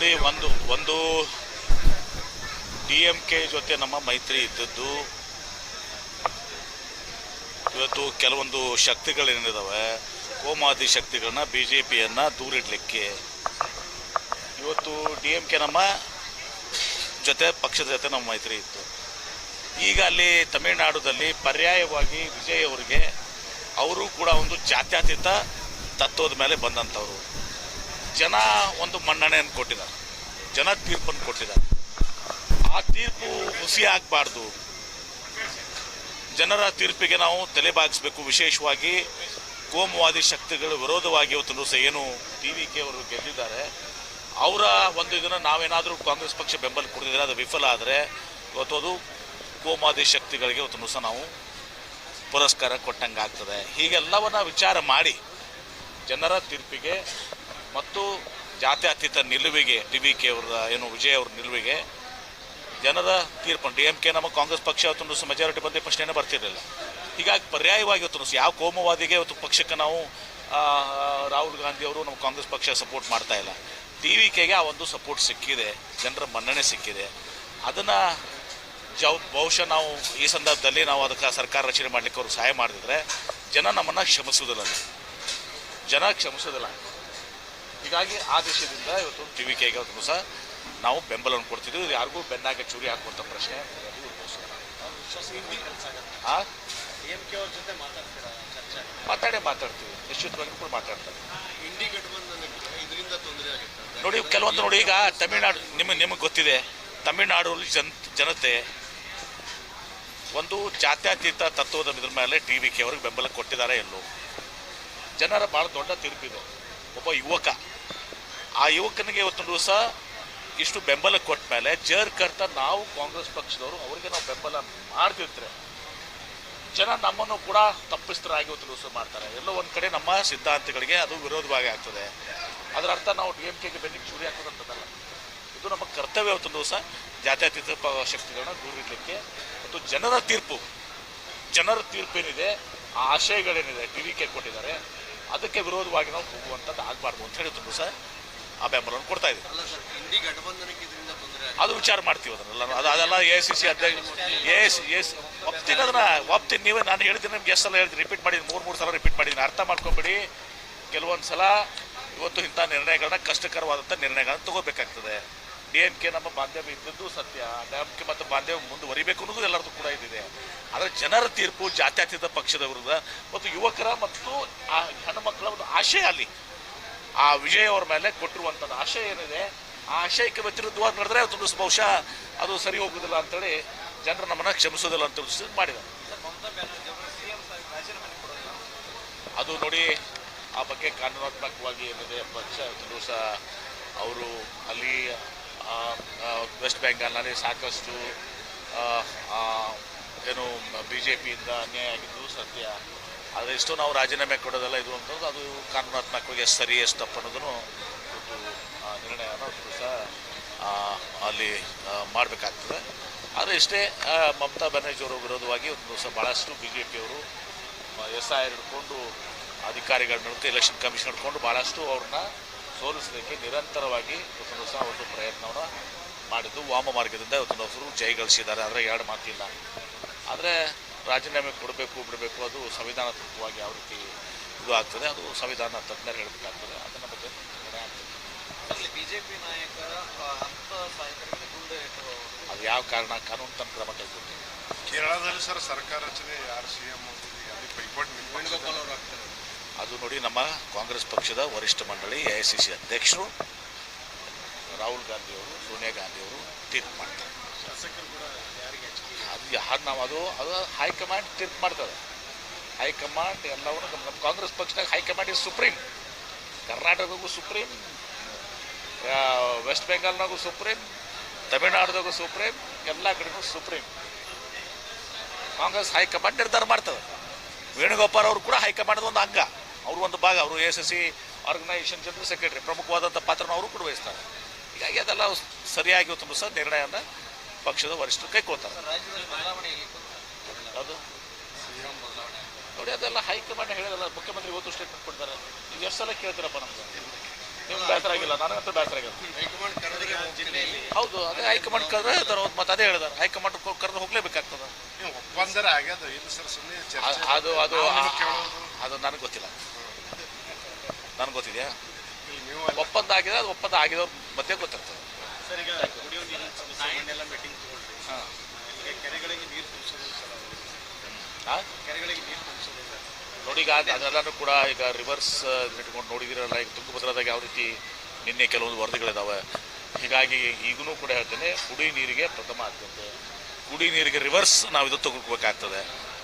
ನೋಡಿ, ಒಂದು DMK ಜೊತೆ ನಮ್ಮ ಮೈತ್ರಿ ಇದ್ದದ್ದು ಇವತ್ತು ಕೆಲವೊಂದು ಶಕ್ತಿಗಳೇನಿದಾವೆ, ಕೋಮಾದಿ ಶಕ್ತಿಗಳನ್ನ BJPಯನ್ನು ದೂರಿಡಲಿಕ್ಕೆ ಇವತ್ತು DMK ನಮ್ಮ ಜೊತೆ ಪಕ್ಷದ ಜೊತೆ ನಮ್ಮ ಮೈತ್ರಿ ಇತ್ತು. ಈಗ ಅಲ್ಲಿ ತಮಿಳುನಾಡುದಲ್ಲಿ ಪರ್ಯಾಯವಾಗಿ ವಿಜಯ್ ಅವರಿಗೆ ಅವರು ಕೂಡ ಒಂದು ಜಾತ್ಯತೀತ ತತ್ವದ ಮೇಲೆ ಬಂದಂಥವ್ರು. ಜನ ಒಂದು ಮನ್ನಣೆಯನ್ನು ಕೊಟ್ಟಿದ್ದಾರೆ, ಜನ ತೀರ್ಪನ್ನು ಕೊಟ್ಟಿದ್ದಾರೆ. ಆ ತೀರ್ಪು ಹುಸಿ ಆಗಬಾರ್ದು, ಜನರ ತೀರ್ಪಿಗೆ ನಾವು ತಲೆಬಾಗಿಸಬೇಕು. ವಿಶೇಷವಾಗಿ ಕೋಮುವಾದಿ ಶಕ್ತಿಗಳ ವಿರೋಧವಾಗಿ ಇವತ್ತು ಸಹ ಏನು TVK ಅವರು ಗೆದ್ದಿದ್ದಾರೆ, ಅವರ ಒಂದು ಇದನ್ನು ನಾವೇನಾದರೂ ಕಾಂಗ್ರೆಸ್ ಪಕ್ಷ ಬೆಂಬಲ ಕೊಡ್ತಿದ್ರೆ ಅದು ವಿಫಲ ಆದರೆ ಇವತ್ತು ಅದು ಕೋಮುವಾದಿ ಶಕ್ತಿಗಳಿಗೆ ಇವತ್ತು ಸಹ ನಾವು ಪುರಸ್ಕಾರ ಕೊಟ್ಟಂಗೆ ಆಗ್ತದೆ. ಹೀಗೆಲ್ಲವನ್ನ ವಿಚಾರ ಮಾಡಿ ಜನರ ತೀರ್ಪಿಗೆ ಮತ್ತು ಜಾತ್ಯತೀತ ನಿಲುವಿಗೆ TVK ಅವರ ಏನು ವಿಜಯ್ ಅವ್ರ ನಿಲುವಿಗೆ ಜನರ ತೀರ್ಪನ್ನು DMK ನಮ್ಮ ಕಾಂಗ್ರೆಸ್ ಪಕ್ಷ ಇವತ್ತು ಮೆಜಾರಿಟಿ ಬಂದ ಪ್ರಶ್ನೆನೇ ಬರ್ತಿರಲಿಲ್ಲ. ಹೀಗಾಗಿ ಪರ್ಯಾಯವಾಗಿ ಇವತ್ತು ಯಾವ ಕೋಮುವಾದಿಗೆ ಇವತ್ತು ಪಕ್ಷಕ್ಕೆ ನಾವು ರಾಹುಲ್ ಗಾಂಧಿ ಅವರು ನಮ್ಮ ಕಾಂಗ್ರೆಸ್ ಪಕ್ಷ ಸಪೋರ್ಟ್ ಮಾಡ್ತಾ ಇಲ್ಲ. TVKಗೆ ಆ ಒಂದು ಸಪೋರ್ಟ್ ಸಿಕ್ಕಿದೆ, ಜನರ ಮನ್ನಣೆ ಸಿಕ್ಕಿದೆ. ಅದನ್ನು ಬಹುಶಃ ನಾವು ಈ ಸಂದರ್ಭದಲ್ಲಿ ನಾವು ಅದಕ್ಕೆ ಸರ್ಕಾರ ರಚನೆ ಮಾಡಲಿಕ್ಕೆ ಅವರು ಸಹಾಯ ಮಾಡಿದ್ರೆ ಜನ ನಮ್ಮನ್ನು ಕ್ಷಮಿಸೋದಿಲ್ಲ, ಜನ ಕ್ಷಮಿಸೋದಿಲ್ಲ. ಹೀಗಾಗಿ ಆ ದೇಶದಿಂದ ಇವತ್ತು TVKಗೆ ಇವತ್ತು ಸಹ ನಾವು ಬೆಂಬಲವನ್ನು ಕೊಡ್ತಿದ್ವಿ. ಯಾರಿಗೂ ಬೆನ್ನಾಗೆ ಚೂರಿ ಹಾಕುವಂಥ ಪ್ರಶ್ನೆ ಮಾತಾಡ್ತೀವಿ, ನಿಶ್ಚಿತವಾಗಿ ಕೂಡ ಮಾತಾಡ್ತಾರೆ. ನೋಡಿ, ಕೆಲವೊಂದು ನೋಡಿ, ಈಗ ತಮಿಳುನಾಡು ನಿಮಗೆ ಗೊತ್ತಿದೆ, ತಮಿಳುನಾಡಲ್ಲಿ ಜನತೆ ಒಂದು ಜಾತ್ಯತೀತ ತತ್ವದ ಇದ್ರ ಮೇಲೆ TVK ಅವ್ರಿಗೆ ಬೆಂಬಲ ಕೊಟ್ಟಿದ್ದಾರೆ. ಎಲ್ಲೋ ಜನರ ಭಾಳ ದೊಡ್ಡ ತೀರ್ಪಿದೆ. ಒಬ್ಬ ಯುವಕ, ಆ ಯುವಕನಿಗೆ ಇವತ್ತು ದಿವಸ ಇಷ್ಟು ಬೆಂಬಲ ಕೊಟ್ಟ ಮೇಲೆ ಜರ್ಕರ್ತ ನಾವು ಕಾಂಗ್ರೆಸ್ ಪಕ್ಷದವರು ಅವರಿಗೆ ನಾವು ಬೆಂಬಲ ಮಾಡ್ತಿದ್ರೆ ಜನ ನಮ್ಮನ್ನು ಕೂಡ ತಪ್ಪಿಸ್ತರಾಗಿ ಇವತ್ತು ದಿವಸ ಮಾಡ್ತಾರೆ. ಎಲ್ಲೋ ಒಂದು ಕಡೆ ನಮ್ಮ ಸಿದ್ಧಾಂತಗಳಿಗೆ ಅದು ವಿರೋಧವಾಗಿ ಆಗ್ತದೆ. ಅದರ ಅರ್ಥ ನಾವು DMKಗೆ ಬೆನ್ನಿಗೆ ಚೂರಿ ಹಾಕೋದಂಥದ್ದಲ್ಲ. ಇದು ನಮ್ಮ ಕರ್ತವ್ಯ. ಇವತ್ತು ದಿವಸ ಜಾತ್ಯತೀತ ಶಕ್ತಿಗಳನ್ನ ದೂರಿಡಲಿಕ್ಕೆ ಮತ್ತು ಜನರ ತೀರ್ಪೇನಿದೆ, ಆ ಆಶಯಗಳೇನಿದೆ TVK ಕೊಟ್ಟಿದ್ದಾರೆ, ಅದಕ್ಕೆ ವಿರೋಧವಾಗಿ ನಾವು ಹೋಗುವಂಥದ್ದು ಆಗಬಾರ್ದು ಅಂತ ಹೇಳಿ ತುಂಬ ಸಹ ಆ ಬೆಂಬಲವನ್ನು ಕೊಡ್ತಾ ಇದ್ದೀವಿ. ಅದು ವಿಚಾರ ಮಾಡ್ತೀವಿ ಅದನ್ನೆಲ್ಲ. ಅದೆಲ್ಲ AICC ಅಧ್ಯಕ್ಷ ಒಪ್ತೀನಿ, ಅದನ್ನ ಒಪ್ತೀನಿ. ನೀವೇ ನಾನು ಹೇಳ್ತೀನಿ, ನಿಮ್ಗೆ ಎಷ್ಟು ಸಲ ಹೇಳ್ತೀನಿ, ರಿಪೀಟ್ ಮಾಡಿದ್ದೀನಿ, ಮೂರು ಸಲ ರಿಪೀಟ್ ಮಾಡಿದ್ದೀನಿ. ಅರ್ಥ ಮಾಡ್ಕೊಂಬಿಡಿ. ಕೆಲವೊಂದು ಸಲ ಇವತ್ತು ಇಂಥ ನಿರ್ಣಯಗಳನ್ನ, ಕಷ್ಟಕರವಾದಂಥ ನಿರ್ಣಯಗಳನ್ನ ತಗೋಬೇಕಾಗ್ತದೆ. DMK ನಮ್ಮ ಬಾಂಧವ್ಯ ಇದ್ದದ್ದು ಸತ್ಯ, DMK ಮತ್ತು ಬಾಂಧವ್ಯ ಮುಂದುವರಿಬೇಕು ಅನ್ನೋದು ಎಲ್ಲರದ್ದು ಕೂಡ ಇದಿದೆ. ಆದರೆ ಜನರ ತೀರ್ಪು ಜಾತ್ಯತೀತ ಪಕ್ಷದ ವಿರುದ್ಧ ಮತ್ತು ಯುವಕರ ಮತ್ತು ಆ ಹೆಣ್ಣುಮಕ್ಕಳ ಒಂದು ಆಶಯ, ಅಲ್ಲಿ ಆ ವಿಜಯ್ ಅವರ ಮೇಲೆ ಕೊಟ್ಟಿರುವಂಥದ್ದು ಆಶಯ ಏನಿದೆ, ಆ ಆಶಯಕ್ಕೆ ವ್ಯತಿರಿಕ್ತವಾಗಿ ನಡೆದ್ರೆ ಅದು ಬಹುಶಃ ಅದು ಸರಿ ಹೋಗೋದಿಲ್ಲ ಅಂತೇಳಿ ಜನರು ನಮ್ಮನ್ನು ಕ್ಷಮಿಸೋದಿಲ್ಲ ಅಂತ ಮಾಡಿದ್ದಾರೆ. ಅದು ನೋಡಿ, ಆ ಬಗ್ಗೆ ಕಾನೂನಾತ್ಮಕವಾಗಿ ಏನಿದೆ ಪಕ್ಷ ದಿವಸ ಅವರು ಅಲ್ಲಿ ವೆಸ್ಟ್ ಬೆಂಗಾಲ್ನಲ್ಲಿ ಸಾಕಷ್ಟು ಏನು BJPಯಿಂದ ಅನ್ಯಾಯ ಆಗಿದ್ದು ಸತ್ಯ. ಆದರೆ ಇಷ್ಟು ನಾವು ರಾಜೀನಾಮೆ ಕೊಡೋದಲ್ಲ ಇದು ಅಂತಂದು ಅದು ಕಾನೂನಾತ್ಮಕವಾಗಿ ಎಷ್ಟು ಸರಿ ಎಷ್ಟು ತಪ್ಪು ಅನ್ನೋದನ್ನು ಒಂದು ನಿರ್ಣಯನ ಸಹ ಅಲ್ಲಿ ಮಾಡಬೇಕಾಗ್ತದೆ. ಆದರೆ ಇಷ್ಟೇ, ಮಮತಾ ಬ್ಯಾನರ್ಜಿ ಅವರ ವಿರೋಧವಾಗಿ ಒಂದು ದಿವಸ ಭಾಳಷ್ಟು BJPಯವರು SIR ಹಿಡ್ಕೊಂಡು ಅಧಿಕಾರಿಗಳ ನಡುವೆ ಎಲೆಕ್ಷನ್ ಕಮಿಷನ್ ಹಿಡ್ಕೊಂಡು ಭಾಳಷ್ಟು ಅವ್ರನ್ನ ಸೋಲಿಸಲಿಕ್ಕೆ ನಿರಂತರವಾಗಿ ಇವತ್ತೊಂದು ದಿವಸ ಒಂದು ಪ್ರಯತ್ನವನ್ನು ಮಾಡಿದ್ದು. ವಾಮ ಮಾರ್ಗದಿಂದ ಇವತ್ತೊಂದು ಅವರು ಜಯಗಳಿಸಿದ್ದಾರೆ, ಆದರೆ ಎರಡು ಮಾತಿಲ್ಲ. ಆದರೆ ರಾಜೀನಾಮೆ ಕೊಡಬೇಕು ಬಿಡಬೇಕು ಅದು ಸಂವಿಧಾನಾತ್ಮಕವಾಗಿ ಯಾವ ರೀತಿ ಇದು ಆಗ್ತದೆ, ಅದು ಸಂವಿಧಾನ ತಜ್ಞರು ಹೇಳಬೇಕಾಗ್ತದೆ. ಅದನ್ನ ಬಗ್ಗೆ ನಿರ್ಣಯ ಆಗ್ತದೆ. BJP ನಾಯಕರ ಅದು ಯಾವ ಕಾರಣ, ಕಾನೂನು ತನ್ನ ಕ್ರಮ ಕೈಗೊಂಡು ಕೇರಳದಲ್ಲಿ ಸರ್ ಸರ್ಕಾರ ರಚನೆ ಯಾರು CM ಅಲ್ಲಿ ಪೈಪೋಟಿ ವೇಣುಗೋಪಾಲ್ ಅವರು ಆಗ್ತಾರೆ. ಅದು ನೋಡಿ, ನಮ್ಮ ಕಾಂಗ್ರೆಸ್ ಪಕ್ಷದ ವರಿಷ್ಠ ಮಂಡಳಿ AICC ಅಧ್ಯಕ್ಷರು ರಾಹುಲ್ ಗಾಂಧಿ ಅವರು, ಸೋನಿಯಾ ಗಾಂಧಿ ಅವರು ತೀರ್ಪು ಮಾಡ್ತಾರೆ. ಶಾಸಕರು ಕೂಡ ಯಾರಿಗೆ ಅದು ಯಾರು ನಾವು ಅದು ಹೈಕಮಾಂಡ್ ತೀರ್ಪು ಮಾಡ್ತದೆ. ಹೈಕಮಾಂಡ್ ಎಲ್ಲವನ್ನು ನಮ್ಮ ಕಾಂಗ್ರೆಸ್ ಪಕ್ಷದಾಗ ಹೈಕಮಾಂಡ್ ಇಸ್ ಸುಪ್ರೀಂ. ಕರ್ನಾಟಕದಾಗೂ ಸುಪ್ರೀಂ, ವೆಸ್ಟ್ ಬೆಂಗಾಲ್ನಾಗೂ ಸುಪ್ರೀಂ, ತಮಿಳುನಾಡ್ದಾಗೂ ಸುಪ್ರೀಂ, ಎಲ್ಲ ಕಡೆಗೂ ಸುಪ್ರೀಂ. ಕಾಂಗ್ರೆಸ್ ಹೈಕಮಾಂಡ್ ನಿರ್ಧಾರ ಮಾಡ್ತದೆ. ವೇಣುಗೋಪಾಲ್ ಅವರು ಕೂಡ ಹೈಕಮಾಂಡ್ದ ಒಂದು ಅಂಗ, ಅವರು ಒಂದು ಭಾಗ. ಅವರು AICC ಆರ್ಗನೈಸೇಷನ್ ಜನರಲ್ ಸೆಕ್ರೆಟರಿ, ಪ್ರಮುಖವಾದಂಥ ಪಾತ್ರನ ಅವರು ಕೂಡ ವಹಿಸ್ತಾರೆ. ಹೀಗಾಗಿ ಅದೆಲ್ಲ ಸರಿಯಾಗಿ ತುಂಬ ಸಹ ನಿರ್ಣಯನ ಪಕ್ಷದ ವರಿಷ್ಠರು ಕೈಗೊಳ್ತಾರೆ. ಅದು ನೋಡಿ, ಅದೆಲ್ಲ ಹೈಕಮಾಂಡ್ ಹೇಳಿದಲ್ಲ, ಮುಖ್ಯಮಂತ್ರಿ ಇವತ್ತು ಸ್ಟೇಟ್ಮೆಂಟ್ ಕೊಡ್ತಾರೆ. ನೀವು ಎಷ್ಟು ಸಲ ಕೇಳ್ತೀರಪ್ಪ ನಮ್ಗೆ? ನಿಮ್ಗೆ ಬೇಸರ ಆಗಿಲ್ಲ, ನನಗಂತೂ ಬೇಸರ ಆಗಿಲ್ಲ. ಹೈಕಮಾಂಡ್ ಕರೆದ್ರೆ ಜಿಲ್ಲೆಯಲ್ಲಿ ಹೌದು, ಅದೇ ಹೈಕಮಾಂಡ್ ಕರೆದ್ರೆ ಮತ್ತೆ ಅದೇ ಹೇಳಿದಾರೆ, ಹೈಕಮಾಂಡ್ ಕರೆದು ಹೋಗ್ಲೇಬೇಕಾಗ್ತದೆ. ನೀವು ಒಪ್ಪಂದರ ಆಗ್ಯದ ಇಲ್ಲ ಸರ್, ಸುಮ್ಮನೆ ಚರ್ಚೆ ಅದು ಅದು ನಾವು ಕೇಳೋದು. ಅದು ನನಗೆ ಗೊತ್ತಿಲ್ಲ. ನನಗೆ ಗೊತ್ತಿದೆಯಾ ಇಲ್ಲಿ ನೀವು ಒಪ್ಪಂದ ಆಗಿದೆ, ಅದು ಒಪ್ಪಂದ ಆಗಿದವ್ರ ಮಧ್ಯೆ ಗೊತ್ತಿರ್ತದೆ. ಸರ್ ಈಗ ಕುಡಿಯೋ ನೀರಿನ ಸಮಸ್ಯೆ ಮೊನ್ನೆಲ್ಲ ಮೀಟಿಂಗ್ ತಗೊಂಡ್ರಿ. ಹಾಂ ಈಗ ಕೆರೆಗಳಿಗೆ ನೀರು ತುಂಬಿಸೋದು ಸರ್ ಹಾಂ ಕೆರೆಗಳಿಗೆ ನೀರು ತುಂಬಿಸೋದು ಸರ್ ನೋಡಿ, ಈಗ ಅದೆಲ್ಲನೂ ಕೂಡ ಈಗ ರಿವರ್ಸ್ ಇಟ್ಕೊಂಡು ನೋಡಿದಿರಲ್ಲ. ಈಗ ತುಂಗಭದ್ರದಾಗ ಯಾವ ರೀತಿ ನಿನ್ನೆ ಕೆಲವೊಂದು ವರದಿಗಳಿದಾವೆ. ಹೀಗಾಗಿ ಈಗೂ ಕೂಡ ಹೇಳ್ತೇನೆ, ಕುಡಿ ನೀರಿಗೆ ಪ್ರಥಮ ಆದ್ಯತೆ. ಕುಡಿ ನೀರಿಗೆ ರಿವರ್ಸ್ ನಾವು ಇದು ತಗೋಬೇಕಾಗ್ತದೆ.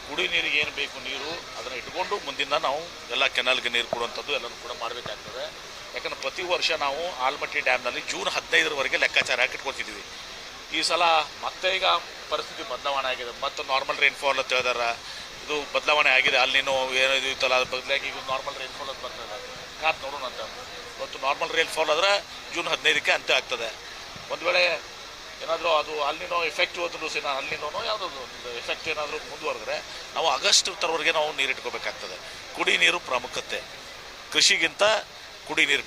ಕುಡಿ ನೀರಿಗೆ ಏನು ಬೇಕು ನೀರು ಅದನ್ನು ಇಟ್ಕೊಂಡು ಮುಂದಿನ ನಾವು ಎಲ್ಲ ಕೆನಾಲ್ಗೆ ನೀರು ಕೊಡುವಂಥದ್ದು ಎಲ್ಲನೂ ಕೂಡ ಮಾಡಬೇಕಾಗ್ತದೆ. ಯಾಕಂದ್ರೆ ಪ್ರತಿ ವರ್ಷ ನಾವು ಆಲಮಟ್ಟಿ ಡ್ಯಾಮ್ನಲ್ಲಿ ಜೂನ್ 15ರವರೆಗೆ ಲೆಕ್ಕಾಚಾರ ಹಾಕಿ ಇಟ್ಕೊಳ್ತಿದ್ವಿ. ಈ ಸಲ ಮತ್ತೆ ಈಗ ಪರಿಸ್ಥಿತಿ ಬದಲಾವಣೆ ಆಗಿದೆ. ಮತ್ತು ನಾರ್ಮಲ್ ರೈನ್ಫಾಲ್ ಅಂತ ಹೇಳಿದಾರೆ, ಇದು ಬದಲಾವಣೆ ಆಗಿದೆ. ಅಲ್ಲಿ ನೀನು ಏನೋ ಇದು ಇತ್ತಲ್ಲ, ಅದ್ರ ಬದಲಾಗಿ ಈಗ ನಾರ್ಮಲ್ ರೈನ್ಫಾಲ್ ಅಂತ ಬರ್ತದೆ. ಕಾತ್ ನೋಡೋಣ ಅಂತ. ಇವತ್ತು ನಾರ್ಮಲ್ ರೈನ್ಫಾಲ್ ಆದರೆ ಜೂನ್ 15ಕ್ಕೆ ಅಂತ್ಯ ಆಗ್ತದೆ. ಒಂದು ವೇಳೆ ಏನಾದರೂ ಅದು ಅಲ್ಲಿನೋ ಎಫೆಕ್ಟ್ ಹೋದ್ರು ಸಹ ಅಲ್ಲಿನೋ ಯಾವುದೋ ಎಫೆಕ್ಟ್ ಏನಾದರೂ ಮುಂದುವರೆದ್ರೆ ನಾವು ಆಗಸ್ಟ್ ತರವರೆಗೆ ನಾವು ನೀರು ಇಟ್ಕೋಬೇಕಾಗ್ತದೆ. ಕುಡಿ ನೀರು ಪ್ರಾಮುಖ್ಯತೆ, ಕೃಷಿಗಿಂತ ಕುಡಿ ನೀರು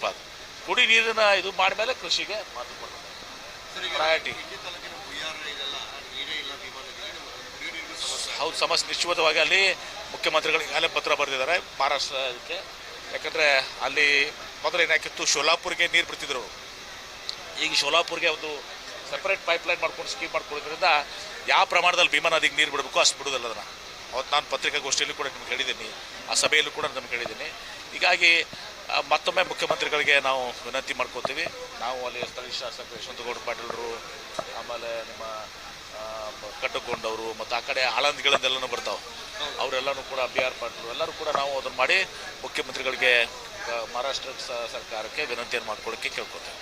ಕುಡಿ ನೀರಿನ ಇದು ಮಾಡಿದ್ಮೇಲೆ ಕೃಷಿಗೆ ಮಾತು ಕೊಡ್ತದೆ ಪ್ರಯಾರಿಟಿ. ಇಂಡಿ ತಾಲೂಕಿನ ಬುಯ್ಯಾರ ಇದೆಲ್ಲ ನೀರೇ ಇಲ್ಲ ಭೀಮಾನದಿಗೆ, ಕುಡಿಯೋ ನೀರಿಗೂ ಸಮಸ್ಯೆ. ಹೌದು, ಸಮಸ್ಯೆ ನಿಶ್ಚಿತವಾಗಿ ಅಲ್ಲಿ ಮುಖ್ಯಮಂತ್ರಿಗಳಿಗೆ ಈಗಾಗಲೇ ಪತ್ರ ಬರೆದಿದ್ದಾರೆ ಮಹಾರಾಷ್ಟ್ರ ಇದಕ್ಕೆ. ಯಾಕಂದರೆ ಅಲ್ಲಿ ಮೊದಲು ಏನಾಕಿತ್ತು, ಶೋಲಾಪುರ್ಗೆ ನೀರು ಬಿಡ್ತಿದ್ರು. ಈಗ ಶೋಲಾಪುರ್ಗೆ ಒಂದು ಸೆಪರೇಟ್ ಪೈಪ್ಲೈನ್ ಮಾಡ್ಕೊಂಡು ಸ್ಕೀಮ್ ಮಾಡ್ಕೊಳ್ಳೋದ್ರಿಂದ ಯಾವ ಪ್ರಮಾಣದಲ್ಲಿ ಭೀಮಾ ನದಿಗೆ ನೀರು ಬಿಡಬೇಕು ಅಷ್ಟು ಬಿಡೋದಲ್ಲ. ಅದನ್ನು ಅವತ್ತು ನಾನು ಪತ್ರಿಕಾಗೋಷ್ಠಿಯಲ್ಲಿ ಕೂಡ ನಿಮ್ಗೆ ಹೇಳಿದ್ದೀನಿ, ಆ ಸಭೆಯಲ್ಲೂ ಕೂಡ ನಿಮ್ಗೆ ಹೇಳಿದ್ದೀನಿ. ಹೀಗಾಗಿ ಮತ್ತೊಮ್ಮೆ ಮುಖ್ಯಮಂತ್ರಿಗಳಿಗೆ ನಾವು ವಿನಂತಿ ಮಾಡ್ಕೋತೀವಿ. ನಾವು ಅಲ್ಲಿ ಸ್ಥಳೀಯ ಶಾಸಕ ಯಶವಂತಗೌಡ ಪಾಟೀಲರು, ಆಮೇಲೆ ನಿಮ್ಮ ಕಟ್ಟಕೊಂಡವರು ಮತ್ತು ಆ ಕಡೆ ಆಳಂದಿಗಳಿಂದೆಲ್ಲನೂ ಬರ್ತಾವೆ, ಅವರೆಲ್ಲನೂ ಕೂಡ BR ಪಾಟೀಲ್ ಎಲ್ಲರೂ ಕೂಡ ನಾವು ಅದನ್ನು ಮಾಡಿ ಮುಖ್ಯಮಂತ್ರಿಗಳಿಗೆ ಮಹಾರಾಷ್ಟ್ರ ಸರ್ಕಾರಕ್ಕೆ ವಿನಂತಿಯನ್ನು ಮಾಡ್ಕೊಳ್ಳೋಕ್ಕೆ ಕೇಳ್ಕೊತೇವೆ.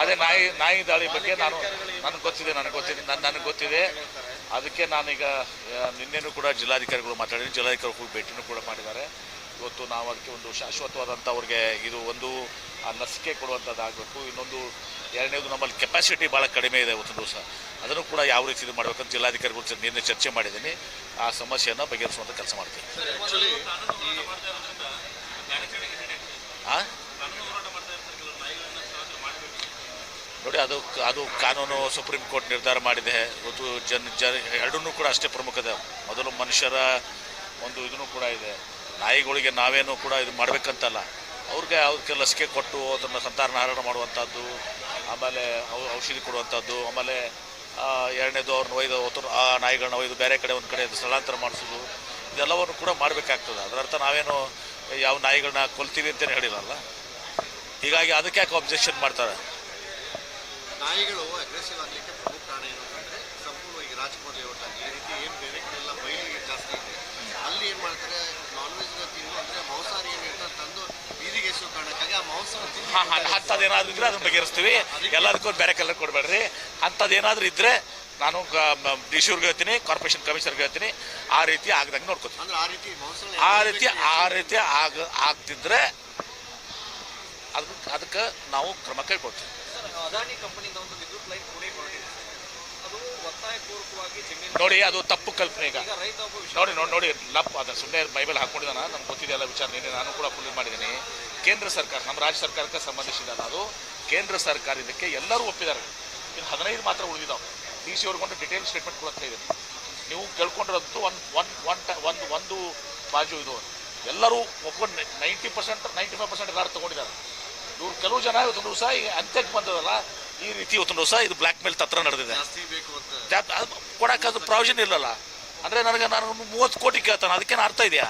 ಅದೇ ನಾಯಿ ದಾಳಿ ಬಗ್ಗೆ ನನಗೆ ಗೊತ್ತಿದೆ. ಅದಕ್ಕೆ ನಾನೀಗ ನಿನ್ನೆನೂ ಕೂಡ ಜಿಲ್ಲಾಧಿಕಾರಿಗಳು ಮಾತಾಡಿದ್ದೀನಿ, ಜಿಲ್ಲಾಧಿಕಾರಿ ಹೋಗಿ ಭೇಟಿನೂ ಕೂಡ ಮಾಡಿದ್ದಾರೆ. ಇವತ್ತು ನಾವು ಅದಕ್ಕೆ ಒಂದು ಶಾಶ್ವತವಾದಂಥ ಅವ್ರಿಗೆ ಇದು ಒಂದು ಆ ಲಸಿಕೆ ಕೊಡುವಂಥದ್ದಾಗಬೇಕು. ಇನ್ನೊಂದು ಎರಡನೇದು ನಮ್ಮಲ್ಲಿ ಕೆಪಾಸಿಟಿ ಭಾಳ ಕಡಿಮೆ ಇದೆ ಇವತ್ತು ದಿವಸ, ಅದನ್ನು ಕೂಡ ಯಾವ ರೀತಿ ಇದು ಮಾಡಬೇಕಂತ ಜಿಲ್ಲಾಧಿಕಾರಿಗಳು ನಿನ್ನೆ ಚರ್ಚೆ ಮಾಡಿದ್ದೀನಿ. ಆ ಸಮಸ್ಯೆಯನ್ನು ಬಗೆಹರಿಸುವಂಥ ಕೆಲಸ ಮಾಡ್ತೀನಿ. ಹಾಂ ನೋಡಿ, ಅದು ಕಾನೂನು ಸುಪ್ರೀಂ ಕೋರ್ಟ್ ನಿರ್ಧಾರ ಮಾಡಿದೆ. ಇವತ್ತು ಎರಡನ್ನೂ ಕೂಡ ಅಷ್ಟೇ ಪ್ರಮುಖದ. ಮೊದಲು ಮನುಷ್ಯರ ಒಂದು ಇದನ್ನು ಕೂಡ ಇದೆ. ನಾಯಿಗಳಿಗೆ ನಾವೇನು ಕೂಡ ಇದು ಮಾಡಬೇಕಂತಲ್ಲ, ಅವ್ರಿಗೆ ಲಸಿಕೆ ಕೊಟ್ಟು ಅದನ್ನು ಸಂತಾನಹಾರ ಮಾಡುವಂಥದ್ದು, ಆಮೇಲೆ ಔಷಧಿ ಕೊಡುವಂಥದ್ದು, ಆಮೇಲೆ ಎರಡನೇದು ಅವ್ರನ್ನ ಒಯ್ದು ಆ ನಾಯಿಗಳನ್ನ ಒಯ್ದು ಬೇರೆ ಕಡೆ ಒಂದು ಕಡೆ ಸ್ಥಳಾಂತರ ಮಾಡಿಸೋದು, ಇದೆಲ್ಲವನ್ನು ಕೂಡ ಮಾಡಬೇಕಾಗ್ತದೆ. ಅದರರ್ಥ ನಾವೇನು ಯಾವ ನಾಯಿಗಳನ್ನ ಕೊಲ್ತೀವಿ ಅಂತಲೇ ಹೇಳಿಲ್ಲಲ್ಲ. ಹೀಗಾಗಿ ಅದಕ್ಕೆ ಯಾಕೆ ಅಬ್ಜೆಕ್ಷನ್ ಮಾಡ್ತಾರೆ? ನಾಯಿಗಳು ಅಗ್ರೆಸಿವ್ ಆಗಲಿಕ್ಕೆ ಪ್ರಮುಖ ಕಾರಣ ಏನು ಅಂತಂದರೆ, ಸಂಪೂರ್ಣವಾಗಿ ರಾಜ್ಕುಮಾರ್ ಲೇಔಟ್ ಆಗಲಿ ಈ ರೀತಿ ಏನು ಬೇರೆ ಕಡೆ ಎಲ್ಲ ಬಯಲಿಗೆ ಜಾಸ್ತಿ ಇದೆ. ಅಲ್ಲಿ ಏನು ಮಾಡ್ತಾರೆ, ನಾನ್ ವೆಜ್ ತಿಂದು ಅಂದರೆ ಮಾಂಸಾಹಾರಿ ಏನು ಇರ್ತಾರೆ ತಂದು ಬೀದಿಗೆ ಎಸೋ ಕಾರಣಕ್ಕಾಗಿ ಆ ಮಾಂಸ ಅಂಥದ್ದೇನಾದ್ರೂ ಇದ್ರೆ ಅದನ್ನು ಬಗೆಹರಿಸ್ತೀವಿ. ಎಲ್ಲದಕ್ಕೂ ಬೇರೆ ಕಲರ್ ಕೊಡಬೇಡ್ರಿ. ಅಂಥದ್ದೇನಾದ್ರೂ ಇದ್ದರೆ ನಾನು DC ಅವ್ರಿಗೆ ಹೇಳ್ತೀನಿ, ಕಾರ್ಪೊರೇಷನ್ ಕಮಿಷನರ್ಗೆ ಹೇಳ್ತೀನಿ, ಆ ರೀತಿ ಆಗದಂಗೆ ನೋಡ್ಕೊತೀನಿ. ಅಂದ್ರೆ ಆ ರೀತಿ ಆಗ್ತಿದ್ರೆ ಅದಕ್ಕೆ ನಾವು ಕ್ರಮ ಕೈಗೊಳ್ತೀವಿ. ಅದಾನಿ ಕಂಪನಿಯಿಂದ ಒಂದು ವಿದ್ಯುತ್ ಲೈನ್ ಕೂಡ ಹೊರಟಿದೆ. ಅದು ಒತ್ತಾಯಪೂರ್ವಕವಾಗಿ ಜಮೀನು ನೋಡಿ, ಅದು ತಪ್ಪು ಕಲ್ಪನೆ. ಈಗ ರೈತ ನೋಡಿ ಅದನ್ನು ಸುಮ್ಮನೆ ಬೈಬಲ್ ಹಾಕೊಂಡಿದ್ದಾನ, ನಮ್ಗೆ ಗೊತ್ತಿದೆಯಲ್ಲ ವಿಚಾರ. ನಾನು ಕೂಡ ಫುಲ್ ಮಾಡಿದ್ದೀನಿ. ಕೇಂದ್ರ ಸರ್ಕಾರ, ನಮ್ಮ ರಾಜ್ಯ ಸರ್ಕಾರಕ್ಕೆ ಸಂಬಂಧಿಸಿದ ಅದು ಕೇಂದ್ರ ಸರ್ಕಾರ ಇದಕ್ಕೆ ಎಲ್ಲರೂ ಒಪ್ಪಿದ್ದಾರೆ. ಇನ್ನು 15 ಮಾತ್ರ ಉಳಿದಿದ್ದಾವೆ. DC ಅವ್ರಿಗೊಂದು ಡಿಟೇಲ್ ಸ್ಟೇಟ್ಮೆಂಟ್ ಕೊಡ್ತಾ ಇದ್ದೀನಿ. ನೀವು ಕೇಳ್ಕೊಂಡಿರೋದು ಒಂದು ಬಾಜು ಇದು ಎಲ್ಲರೂ ಒಪ್ಕೊಂಡು 90% 95% ಎಲ್ಲರೂ ತೊಗೊಂಡಿದ್ದಾರೆ. ಇವ್ರು ಕೆಲವು ಜನ ಇವತ್ತೊಂದು ದಿವಸ ಈಗ ಅಂತ್ಯಕ್ಕೆ ಬಂದದಲ್ಲ, ಈ ರೀತಿ ಇವತ್ತೊಂದು ದಿವಸ ಇದು ಬ್ಲ್ಯಾಕ್ ಮೇಲ್ ತತ್ರ ನಡೆದಿದೆ. ಕೊಡಕ್ಕೆ ಅದು ಪ್ರಾವಿಷನ್ ಇರಲ್ಲ. ಅಂದರೆ ನಾನು 30 ಕೋಟಿ ಕೇಳ್ತಾನೆ, ಅದಕ್ಕೇನು ಅರ್ಥ ಇದೆಯಾ?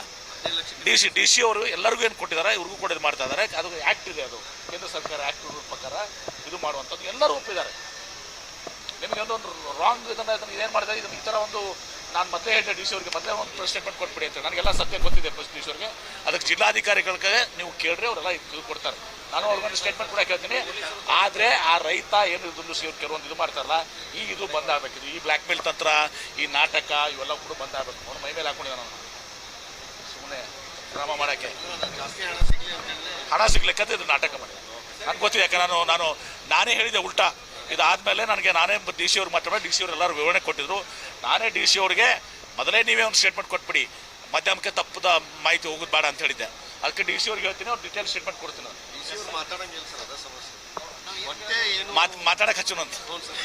DC ಅವರು ಎಲ್ಲರಿಗೂ ಏನು ಕೊಟ್ಟಿದ್ದಾರೆ, ಇವ್ರಿಗೂ ಕೂಡ ಇದು ಮಾಡ್ತಾ ಇದ್ದಾರೆ. ಅದು ಆ್ಯಕ್ಟ್ ಇದೆ, ಅದು ಕೇಂದ್ರ ಸರ್ಕಾರ ಆ್ಯಕ್ಟ್ ಪ್ರಕಾರ ಇದು ಮಾಡುವಂಥದ್ದು ಎಲ್ಲರೂ ಒಪ್ಪಿದ್ದಾರೆ. ನಿಮಗೆ ಒಂದು ರಾಂಗ್ ಇದನ್ನು ಏನು ಮಾಡಿದೆ, ಇದನ್ನು ಈ ಥರ ಒಂದು ನಾನು ಮೊದಲೇ ಹೇಳಿದೆ DC ಅವ್ರಿಗೆ, ಮೊದಲೇ ಒಂದು ಸ್ಟೇಟ್ಮೆಂಟ್ ಕೊಟ್ಬಿಡಿ ಅಂತ. ನನಗೆಲ್ಲ ಸತ್ಯ ಗೊತ್ತಿದೆ DC ಅವ್ರಿಗೆ. ಅದಕ್ಕೆ ಜಿಲ್ಲಾಧಿಕಾರಿಗಳಿಗೆ ನೀವು ಕೇಳ್ರಿ, ಅವರೆಲ್ಲ ಇದು ಕೊಡ್ತಾರೆ. ನಾನು ಅವ್ರಿಗೊಂದು ಸ್ಟೇಟ್ಮೆಂಟ್ ಕೂಡ ಕೇಳ್ತೀನಿ. ಆದರೆ ಆ ರೈತ ಏನು ಇದನ್ನು ಕೆಲವೊಂದು ಇದು ಮಾಡ್ತಾರಲ್ಲ, ಇದು ಬಂದಾಗಬೇಕಿದು. ಈ ಬ್ಲ್ಯಾಕ್ ಮೇಲ್ ತಂತ್ರ, ಈ ನಾಟಕ ಇವೆಲ್ಲ ಕೂಡ ಬಂದಾಗಬೇಕು. ಅವ್ನು ಮೈ ಮೇಲೆ ಹಾಕೊಂಡಿದ್ದ ನಾನು ಸುಮ್ಮನೆ ಡ್ರಾಮಾ ಮಾಡೋಕ್ಕೆ, ಹಣ ಸಿಗ್ಲಿಕ್ಕಂತ ಇದು ನಾಟಕ ಮಾಡಿ ನನಗೆ ಗೊತ್ತಿದೆ. ಯಾಕೆ ನಾನೇ ಹೇಳಿದೆ ಉಲ್ಟಾ. ಇದಾದಮೇಲೆ ನಾನೇ DC ಅವ್ರಿಗೆ ಮಾತಾಡಿ DC ಅವ್ರು ಎಲ್ಲರೂ ವಿವರಣೆ ಕೊಟ್ಟಿದ್ರು. ನಾನೇ DC ಅವ್ರಿಗೆ ಮೊದಲೇ ನೀವೇ ಒಂದು ಸ್ಟೇಟ್ಮೆಂಟ್ ಕೊಟ್ಬಿಡಿ, ಮಧ್ಯಮಕ್ಕೆ ತಪ್ಪದ ಮಾಹಿತಿ ಹೋಗೋದು ಬೇಡ ಅಂತ ಹೇಳಿದ್ದೆ. ಅದಕ್ಕೆ ಡಿ ಸಿ ಅವ್ರಿಗೆ ಹೇಳ್ತೀನಿ, ಅವ್ರು ಡೀಟೇಲ್ ಸ್ಟೇಟ್ಮೆಂಟ್ ಕೊಡ್ತೀನಿ. ಇವ್ರು ಮಾತಾಡಂಗಿಲ್ಲ ಸರ್, ಅದ ಸಮಸ್ಯೆ. ಮತ್ತೆ ಏನು ಮಾತಾಡಕ್ಕೆ ಹಚ್ಚೋಣಂತ ಹ್ಞೂ ಸರ್.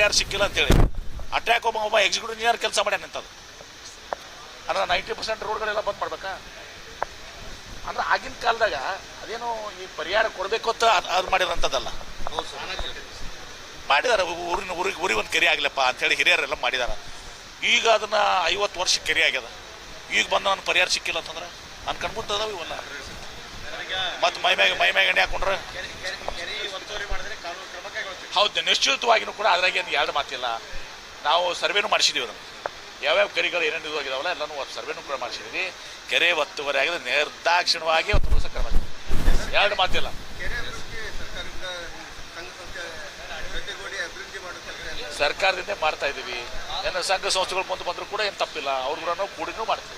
ಯಾರು ಸಿಕ್ಕಿಲ್ಲ ಅಂತೇಳಿ ಅಟ್ಯಾಕ್ ಒಬ್ಬ ಎಕ್ಸಿಕ್ಯೂಟಿವ್ ಇಂಜಿನಿಯರ್ ಕೆಲಸ ಮಾಡ್ಯಾನಂತದು. ಅಂದ್ರೆ 90% ರೋಡ್ಗಳೆಲ್ಲ ಬಂದ್ ಮಾಡ್ಬೇಕಾ? ಅಂದ್ರೆ ಆಗಿನ ಕಾಲದಾಗ ಅದೇನೋ ಈ ಪರಿಹಾರ ಕೊಡಬೇಕು ಅಂತ ಅದು ಮಾಡಿರೋಂಥದ್ದಲ್ಲ. ಹೌದು ಸರ್. ಮಾಡಿದಾರೆ, ಊರಿಗೆ ಒಂದು ಕೆರೆ ಆಗ್ಲಪ್ಪ ಅಂತೇಳಿ ಹಿರಿಯರೆಲ್ಲ ಮಾಡಿದಾರೆ. ಈಗ ಅದನ್ನ 50 ವರ್ಷ ಕೆರೆ ಆಗ್ಯದ. ಈಗ ಬಂದ ನನ್ನ ಪರಿಹಾರ ಸಿಕ್ಕಿಲ್ಲ ಅಂತಂದ್ರೆ ಅನ್ಕನ್ಬಿಟ್ಟದಾವ ಇವೆಲ್ಲ. ಮತ್ತು ಮೈ ಮ್ಯಾಗ ಎಣ್ಣೆ ಹಾಕೊಂಡ್ರೆ ಹೌದು, ನಿಶ್ಚಿತವಾಗಿಯೂ ಕೂಡ ಅದ್ರಾಗೆ ಎರಡು ಮಾತಿಲ್ಲ. ನಾವು ಸರ್ವೇನೂ ಮಾಡಿಸಿದೀವಿ ಅದನ್ನು, ಯಾವ್ಯಾವ ಕೆರೆಗಳು ಏನೇನು ಇದು ಆಗಿದಾವಲ್ಲ ಎಲ್ಲನೂ ಸರ್ವೇನೂ ಕೂಡ ಮಾಡಿಸಿದ್ವಿ. ಕೆರೆ ಒತ್ತುವರಿ ಆಗಿದೆ, ನಿರ್ದಾಕ್ಷಿಣ್ಯವಾಗಿ ಒಂದು ದಿವಸ ಕ್ರಮ, ಎರಡು ಮಾತಿಲ್ಲ. ಸರ್ಕಾರದಿಂದ ಮಾಡ್ತಾ ಇದ್ದೀವಿ. ಏನು ಸಂಘ ಸಂಸ್ಥೆಗಳು ಬಂದು ಬಂದರೂ ಕೂಡ ಏನು ತಪ್ಪಿಲ್ಲ, ಅವ್ರು ಕೂಡ ಕೂಡಿನೂ ಮಾಡ್ತೀವಿ.